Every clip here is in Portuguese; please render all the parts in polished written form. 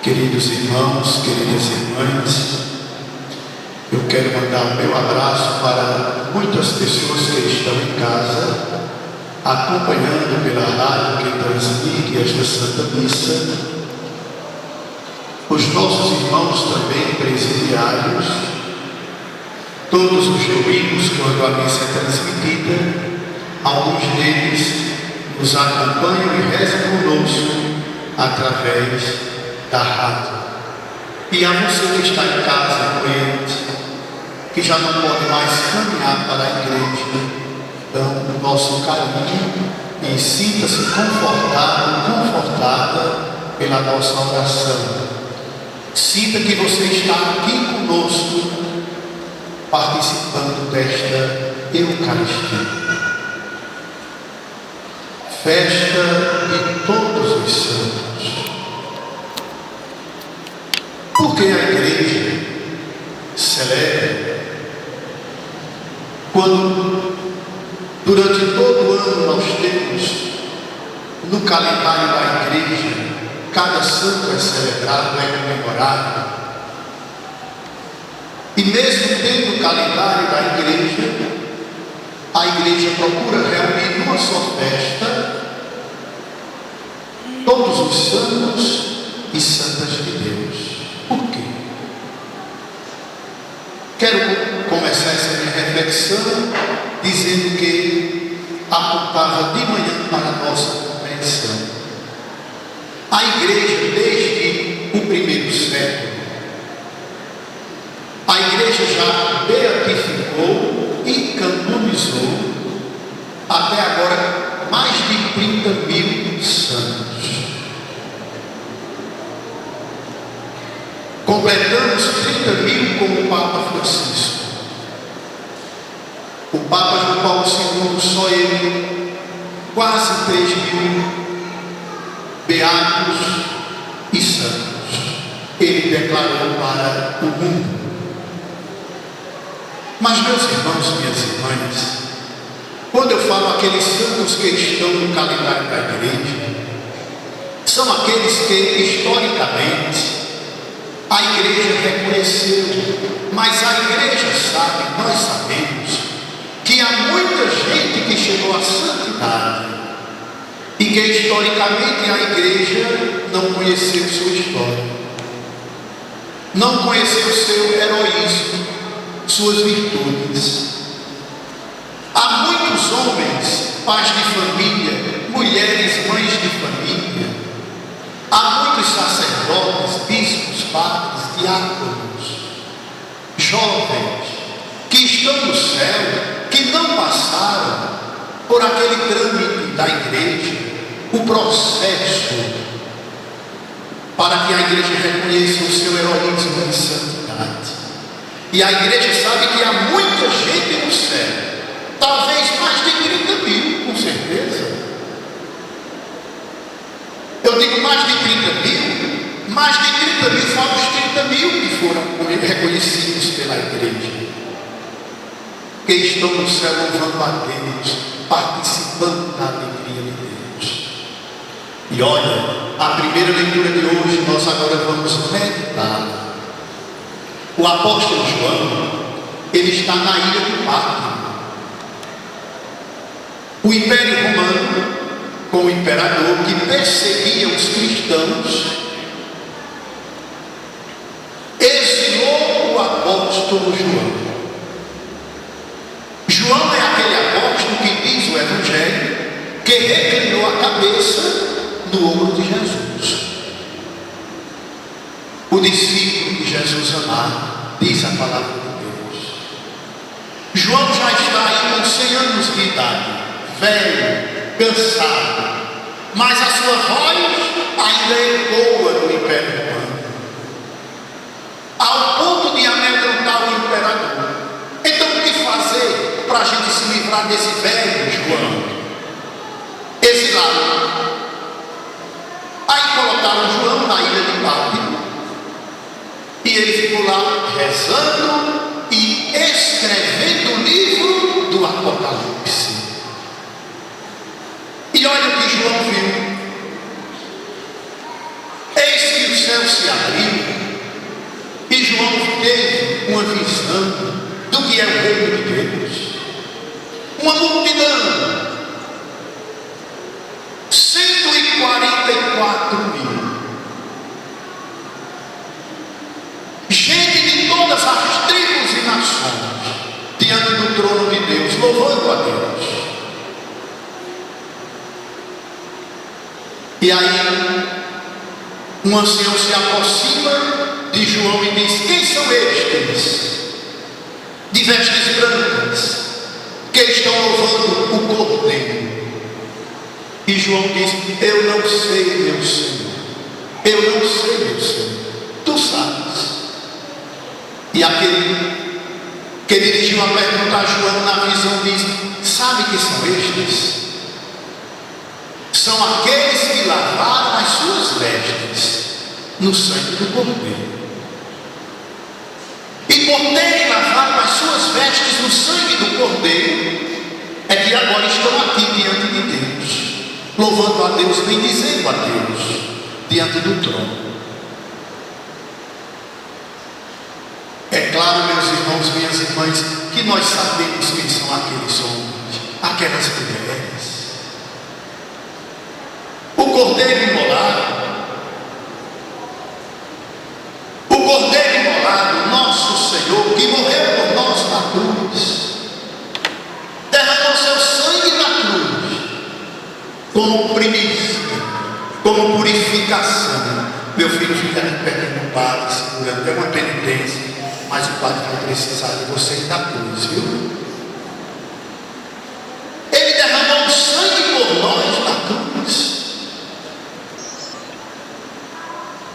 Queridos irmãos, queridas irmãs, eu quero mandar o meu abraço para muitas pessoas que estão em casa, acompanhando pela rádio que transmite esta Santa Missa, os nossos irmãos também presidiários, todos os domingos quando a missa é transmitida, alguns deles nos acompanham e rezam conosco através da rádio. E a você que está em casa doente, que já não pode mais caminhar para a igreja, dão o nosso carinho e sinta-se confortada pela nossa oração. Sinta que você está aqui conosco, participando desta Eucaristia. Festa de todos os santos. Porque a igreja celebra quando durante todo o ano nós temos no calendário da igreja, cada santo é celebrado, é comemorado. E mesmo tendo o calendário da igreja, a igreja procura reunir numa só festa todos os santos e santas de Deus. Por quê? Quero começar essa minha reflexão dizendo que apontava de manhã para a nossa compreensão. A igreja, desde o primeiro século, a igreja já beatificou e canonizou até agora mais de 30.000 santos. Completamos 30.000 com o Papa Francisco. O Papa João Paulo II, só ele, quase 3.000 beatos e santos ele declarou para o mundo. Mas, meus irmãos, minhas irmãs, quando eu falo aqueles santos que estão no calendário da igreja, são aqueles que historicamente a igreja reconheceu, mas a igreja sabe, nós sabemos, que há muita gente que chegou à santidade e que historicamente a igreja não conheceu sua história, não conheceu seu heroísmo, suas virtudes. Há muitos homens, pais de família, mulheres, mães de família, há muitos sacerdotes, bispos, padres, diáconos, jovens, que estão no céu, que não passaram por aquele trâmite da igreja, o processo para que a igreja reconheça o seu heroísmo de santidade. E a igreja sabe que há muita gente no céu, talvez mais de 30.000, com certeza. Eu digo mais de 30.000, mais de 30.000 foram os 30.000 que foram reconhecidos pela igreja, que estão no céu louvando a Deus, participando da alegria de Deus. E olha, a primeira leitura de hoje, nós agora vamos meditar. O apóstolo João, ele está na ilha de Patmos. O Império Romano, com o imperador que perseguia os cristãos, exilou o apóstolo João. João é aquele apóstolo que diz o Evangelho, que reclinou a cabeça no ombro de Jesus. O discípulo de Jesus amado, diz a palavra de Deus. João já está aí com 100 anos de idade, velho, cansado, mas a sua voz ainda ecoa no Império Romano, ao ponto de amedrontar o imperador. Então o que fazer para a gente se livrar desse velho João? Exilado. Aí colocaram João na ilha de Patmos e ele ficou lá rezando e escrevendo o livro do Apocalipse. E olha o que João viu. Eis que os céus se se abriu e João teve uma visão do que é o reino de Deus. Uma multidão, 144.000, gente de todas as tribos e nações, diante do trono de Deus, louvando a Deus. E aí, um ancião se aproxima de João e diz: quem são estes, de vestes brancas, que estão louvando o Cordeiro? E João diz: eu não sei, meu Senhor, eu não sei, meu Senhor, tu sabes. E aquele que dirigiu a pergunta a João na visão diz: sabe que são estes? São aqueles que lavaram as suas vestes no sangue do Cordeiro. E por terem lavado as suas vestes no sangue do Cordeiro, é que agora estão aqui diante de Deus, louvando a Deus, bendizendo a Deus, diante do trono. É claro, meus irmãos, minhas irmãs, que nós sabemos quem são aqueles homens, aquelas mulheres. O Cordeiro imolado, nosso Senhor, que morreu por nós na cruz, derramou seu sangue na cruz, como primícia, como purificação. Meu filho fica ali perto do padre, segurando, é uma penitência, mas o padre vai precisar de você da cruz, viu? Ele derramou o sangue por nós na cruz.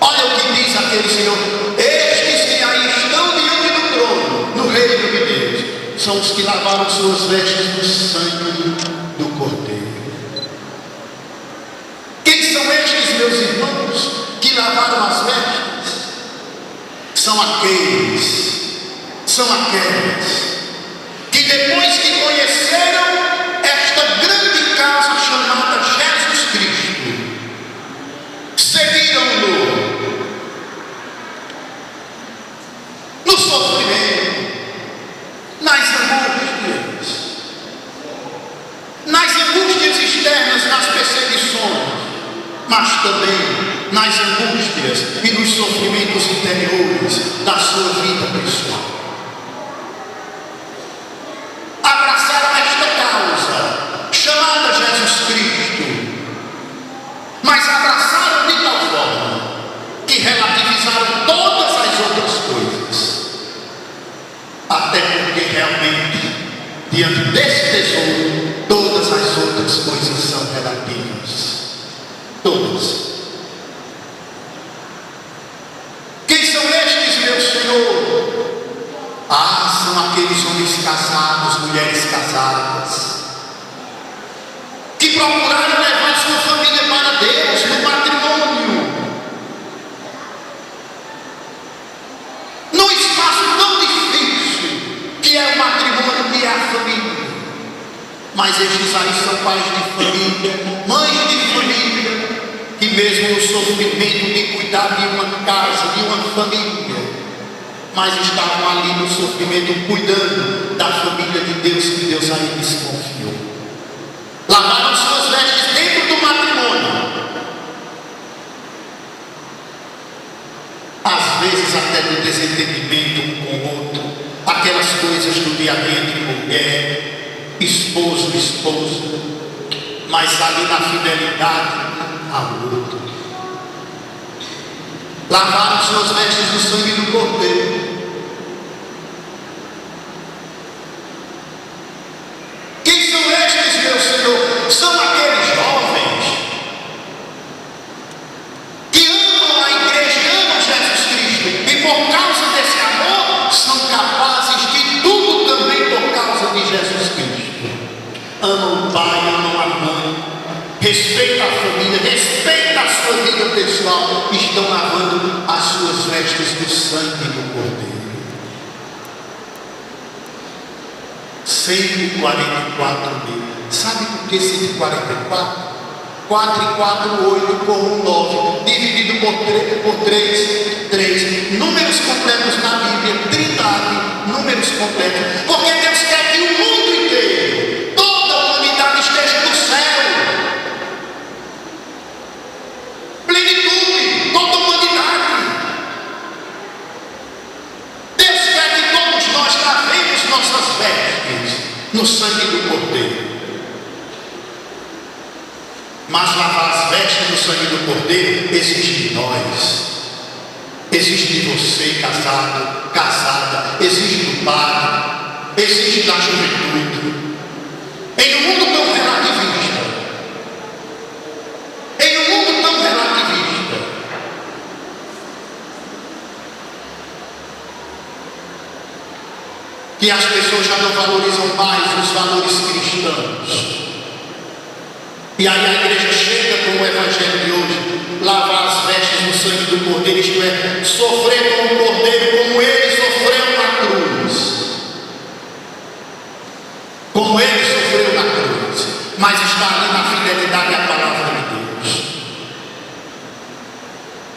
Olha o que diz aquele Senhor: estes que aí estão diante do trono, no reino de Deus, são os que lavaram suas vestes no sangue do Cordeiro. Quem são estes, meus irmãos, que lavaram as vestes? São aqueles que depois que conheceram esta grande causa chamada Jesus Cristo, seguiram-no no sofrimento, nas angústias externas, nas perseguições, mas também nas angústias e nos sofrimentos interiores da sua vida pessoal. Abraçaram esta causa chamada Jesus Cristo, mas abraçaram de tal forma que relativizaram todas as outras coisas, até porque realmente, diante desse tesouro, todas as outras coisas são relativas. Todas. Quem são estes, meu Senhor? São aqueles homens casados, mulheres casadas, que procuraram levar sua família para Deus no matrimônio, num espaço tão difícil que é o matrimônio, que é a família. Mas estes aí são pais de família, mães de família, que mesmo no sofrimento de cuidar de uma casa, de uma família, mas estavam ali no sofrimento cuidando da família de Deus, que Deus aí lhes confiou. Lavaram suas vestes dentro do matrimônio, às vezes até no desentendimento um com o outro, aquelas coisas do dia a dia de mulher, esposo, esposa, mas ali na fidelidade ao outro. Lavaram suas vestes no sangue do Cordeiro. Quem são estes, meu Senhor? São aqueles jovens que amam a igreja, amam Jesus Cristo, e por causa desse amor são capazes de tudo também por causa de Jesus Cristo. Amam o pai, amam a mãe, respeita a família, respeita a sua vida pessoal, estão lavando as suas vestes do sangue do Cordeiro. 144.000. Sabe por que 144? 4 e 4, 8, por 1, 9, dividido por 3. Números completos na Bíblia, Trindade, números completos. Porque Deus quer que o mundo inteiro, toda a humanidade esteja no céu. Plenitude, toda a humanidade. Deus quer que todos nós lavemos nossas vestes no sangue do Cordeiro. Mas lavar as vestes no sangue do Cordeiro exige de nós, exige de você, casado, casada, exige do padre, exige da juventude. Em um mundo tão relativista, que as pessoas já não valorizam mais os valores cristãos. E aí a igreja chega com o evangelho de hoje, lavar as vestes no sangue do Cordeiro, isto é, sofrer com o Cordeiro como ele sofreu na cruz. Como ele sofreu na cruz, mas está ali na fidelidade à palavra de Deus.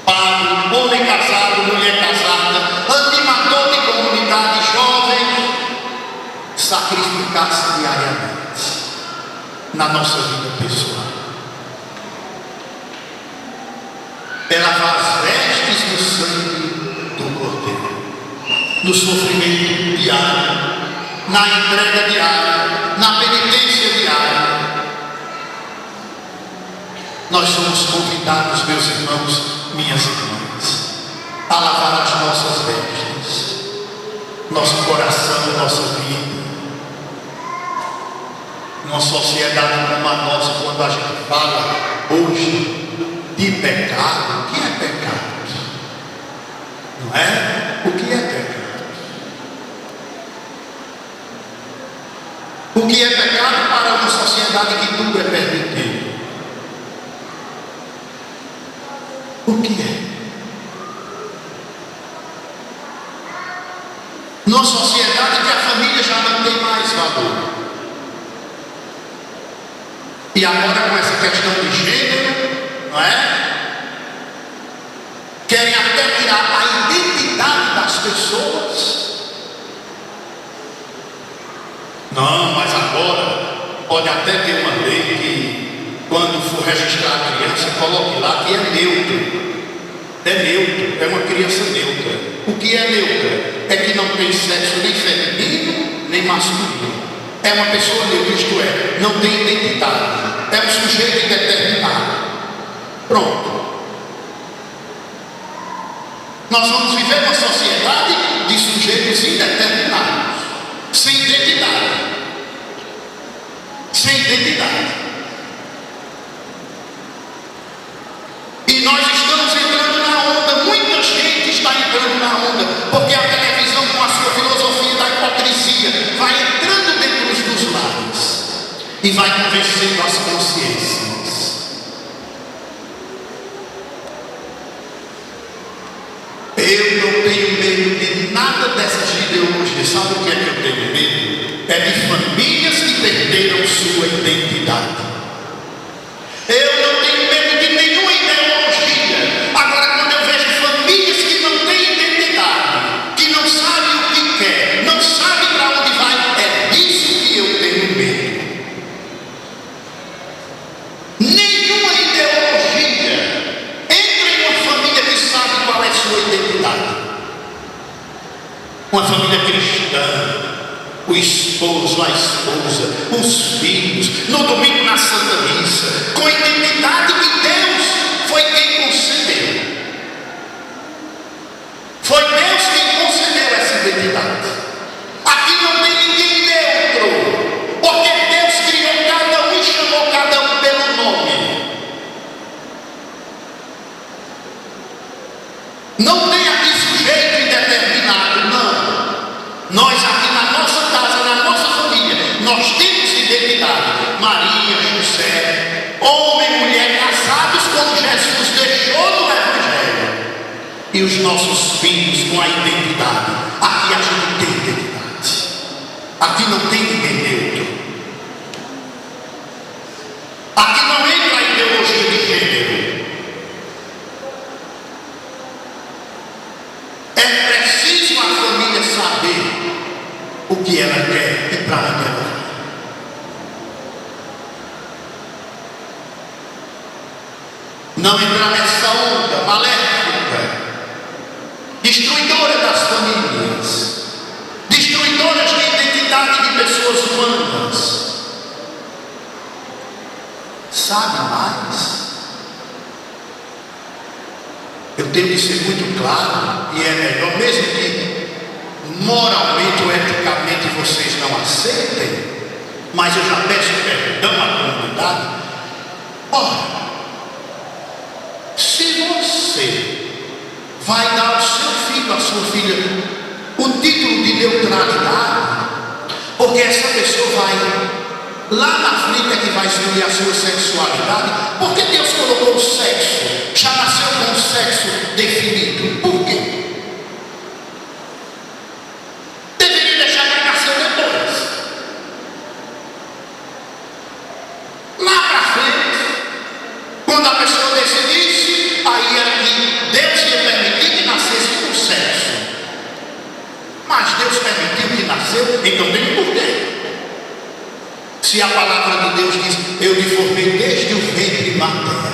Padre, homem casado, mulher casada, animador de comunidade, jovem, sacrificar-se diariamente na nossa vida pessoal. É lavar as vestes no sangue do Cordeiro, no sofrimento diário, na entrega diária, na penitência diária. Nós somos convidados, meus irmãos, minhas irmãs, a lavar as nossas vestes, nosso coração, nossa vida. Numa sociedade como a nossa, quando a gente fala hoje de pecado, o que é pecado? Não é? O que é pecado? O que é pecado para uma sociedade que tudo é permitido? O que é? Numa sociedade que a família já não tem mais valor. E agora com essa questão de gênero, não é? Querem até tirar a identidade das pessoas. Não, mas agora pode até ter uma lei que quando for registrar a criança, coloque lá que é neutro. É neutro, é uma criança neutra. O que é neutra? É que não tem sexo nem feminino, nem masculino. É uma pessoa neutra, isto é, não tem identidade. É um sujeito indeterminado. Pronto. Nós vamos viver uma sociedade de sujeitos indeterminados, sem identidade. Sem identidade. E nós estamos entrando na onda, muita gente está entrando na onda, porque a televisão, com a sua filosofia da hipocrisia, vai entrando dentro dos lares e vai convencendo as consciências. Eu não tenho medo de nada dessas ideologias. Sabe o que é que eu tenho medo? É de famílias que perderam sua identidade. Eu não tenho medo de nenhuma ideologia. Agora, quando eu vejo famílias que não têm identidade, que não sabem o que quer, não sabem para onde vai, é disso que eu tenho medo. Nenhuma ideologia entra em uma família que sabe qual é a sua identidade. Uma família cristã, o esposo, a esposa, os filhos, no domingo na Santa Missa, com a identidade que Deus foi quem concedeu. Foi Deus quem concedeu essa identidade. Aqui não tem ninguém neutro, porque Deus criou cada um e chamou cada um pelo nome. Não tem aqui sujeito indeterminado, não. Nós aqui na nossa casa, na nossa família, nós temos identidade. Maria, José, homem e mulher casados como Jesus deixou no Evangelho. E os nossos filhos com a identidade. Aqui a gente tem identidade. Aqui não tem ninguém neutro. Aqui não entra a ideologia É preciso a família saber o que ela quer e para onde ela vai. Não entrar nessa onda maléfica, destruidora das famílias, destruidoras de identidade de pessoas humanas. Sabe mais? Eu tenho que ser muito claro, e é melhor, mesmo que moralmente ou eticamente vocês não aceitem, mas eu já peço perdão à comunidade. Ora, se você vai dar ao seu filho, à sua filha, o título de neutralidade, porque essa pessoa vai lá na frente é que vai escolher a sua sexualidade, porque Deus colocou o sexo, já nasceu com o sexo definido. Por quê? Deveria deixar para nascer depois. Lá para frente, quando a pessoa decidisse, aí era que Deus ia permitir que nascesse com o sexo. Mas Deus permitiu que nasceu, então tem um porquê. Se a palavra de Deus diz, eu te formei desde o ventre materno,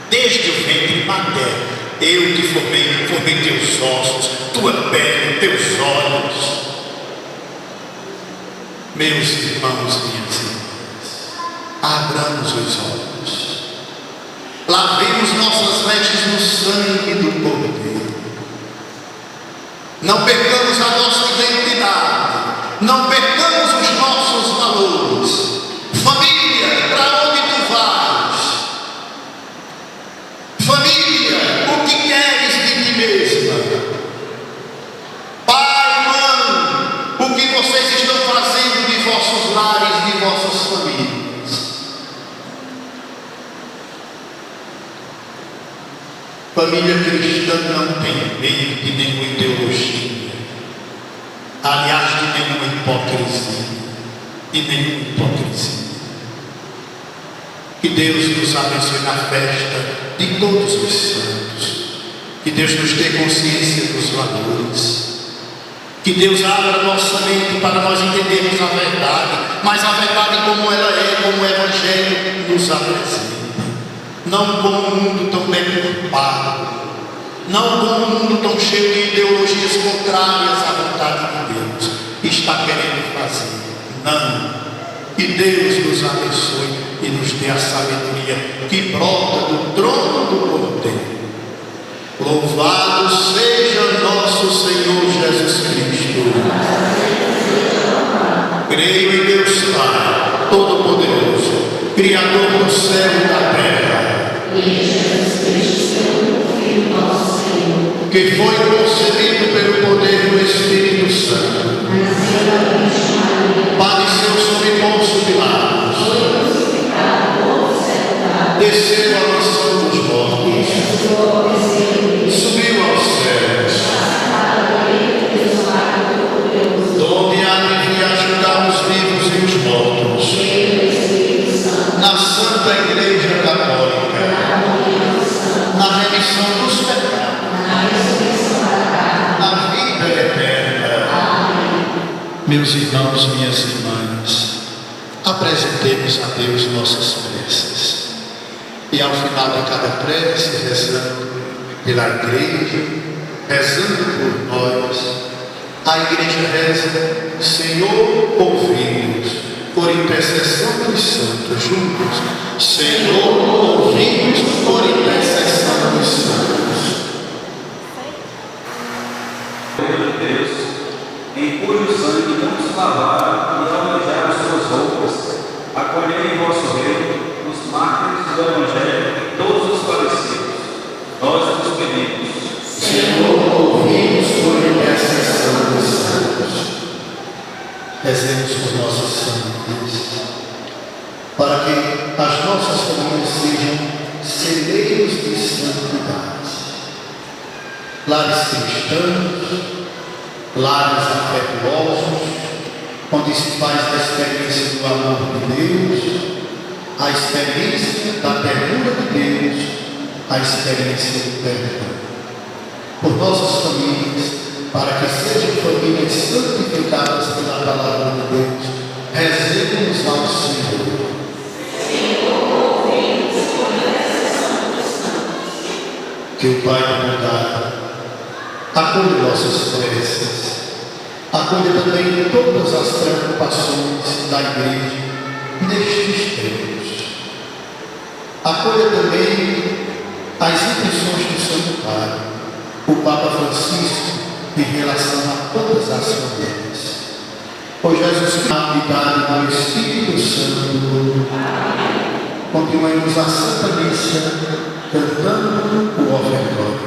desde o ventre materno, eu te formei teus ossos, tua pele, teus olhos. Meus irmãos, minhas irmãs, abramos os olhos, lavemos nossas vestes no sangue do Cordeiro, não percamos a nossa identidade, não percamos os nossos valores. Família, para onde tu vais? Família, o que queres de ti mesma? Pai, mãe, o que vocês estão fazendo de vossos lares, de vossas famílias? Família cristã não tem medo de nenhuma ideologia, aliás, de nenhuma hipocrisia, Que Deus nos abençoe na festa de todos os santos, que Deus nos dê consciência dos valores, que Deus abra nossa mente para nós entendermos a verdade, mas a verdade como ela é, como o Evangelho nos apresenta, não como um mundo tão deturpado, não como um mundo tão cheio de ideologias contrárias à vontade de Deus está querendo fazer. Não. Que Deus nos abençoe e nos dê a sabedoria que brota do trono do Cordeiro. Louvado seja nosso Senhor Jesus Cristo. Creio em Deus Pai Todo-Poderoso, Criador do céu e da terra, e em Jesus Cristo, seu Filho nosso Senhor, que foi concebido pelo poder do Espírito Santo, padeceu sob Pôncio Pilatos, desceu à mansão dos mortos, subiu aos céus, donde há de vir a julgar os vivos e os mortos, na Santa Igreja Católica, na remissão dos pecados, na vida eterna. Meus irmãos, minhas irmãs, apresentemos a Deus nossas preces. E ao final de cada prece, rezando pela igreja, rezando por nós, a igreja reza: Senhor, ouvi-nos, por intercessão dos santos juntos. Senhor, ouvi-nos, por intercessão dos santos. Deus, em cujo sangue vamos lavar e alvejar as suas roupas, acolhei em vosso reino os mártires do Evangelho e todos os falecidos. Nós vos pedimos. Senhor, ouvi-nos por intercessão dos santos. Rezemos por nossos santos, para que as nossas famílias sejam celeiros de santidade, lares cristãos, lares afetuosos, onde se faz a experiência do amor de Deus, a experiência da ternura de Deus, a experiência do perdão. por nossas famílias, para que sejam famílias santificadas pela palavra de Deus. Rezemos ao Senhor. Que o Pai da bondade acolha nossas preces, acolha também todas as preocupações da Igreja nestes tempos. Acolha também as intenções do Santo Padre, o Papa Francisco, em relação a todas as famílias. Por Jesus, na unidade do Espírito Santo. Continuemos a Santa Missa cantando o ofertório.